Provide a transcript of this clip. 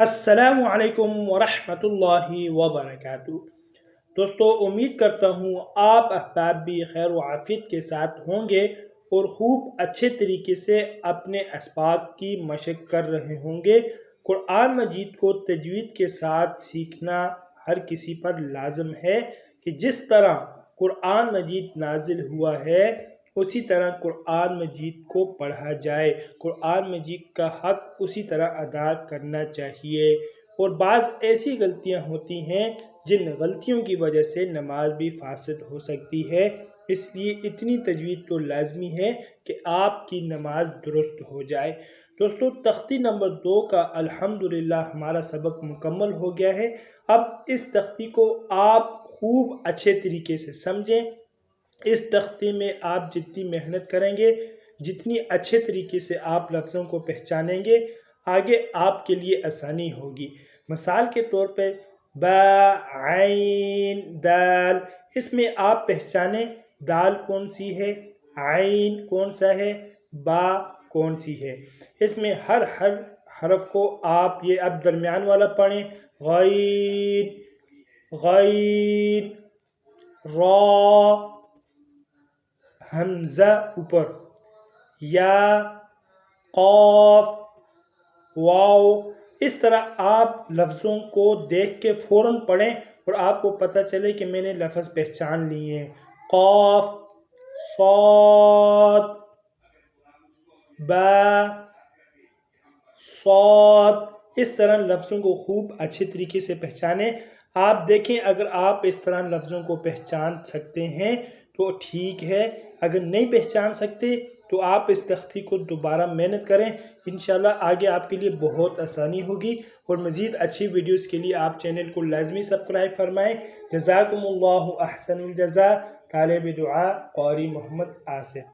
السلام علیکم ورحمۃ اللہ وبرکاتہ۔ دوستو، امید کرتا ہوں آپ احباب بھی خیر و عافیت کے ساتھ ہوں گے اور خوب اچھے طریقے سے اپنے اسباق کی مشق کر رہے ہوں گے۔ قرآن مجید کو تجوید کے ساتھ سیکھنا ہر کسی پر لازم ہے کہ جس طرح قرآن مجید نازل ہوا ہے اسی طرح قرآن مجید کو پڑھا جائے، قرآن مجید کا حق اسی طرح ادا کرنا چاہیے۔ اور بعض ایسی غلطیاں ہوتی ہیں جن غلطیوں کی وجہ سے نماز بھی فاسد ہو سکتی ہے، اس لیے اتنی تجوید تو لازمی ہے کہ آپ کی نماز درست ہو جائے۔ دوستو، تختی نمبر 2 کا الحمدللہ ہمارا سبق مکمل ہو گیا ہے۔ اب اس تختی کو آپ خوب اچھے طریقے سے سمجھیں۔ اس تختی میں آپ جتنی محنت کریں گے، جتنی اچھے طریقے سے آپ لفظوں کو پہچانیں گے، آگے آپ کے لیے آسانی ہوگی۔ مثال کے طور پہ با، عین، دال، اس میں آپ پہچانیں دال کون سی ہے، عین کون سا ہے، با کون سی ہے۔ اس میں ہر حرف کو آپ یہ اب درمیان والا پڑھیں، غین، غین، را، حمزہ اوپر، یا، قاف، واو۔ اس طرح آپ لفظوں کو دیکھ کے فوراً پڑھیں اور آپ کو پتہ چلے کہ میں نے لفظ پہچان لیے ہیں۔ قاف، صاد، با، صاد، اس طرح لفظوں کو خوب اچھے طریقے سے پہچانیں۔ آپ دیکھیں اگر آپ اس طرح لفظوں کو پہچان سکتے ہیں تو ٹھیک ہے، اگر نہیں پہچان سکتے تو آپ اس تختی کو دوبارہ محنت کریں، انشاءاللہ آگے آپ کے لیے بہت آسانی ہوگی۔ اور مزید اچھی ویڈیوز کے لیے آپ چینل کو لازمی سبسکرائب فرمائیں۔ جزاکم اللہ احسن الجزا۔ طالب دعا قاری محمد آصف۔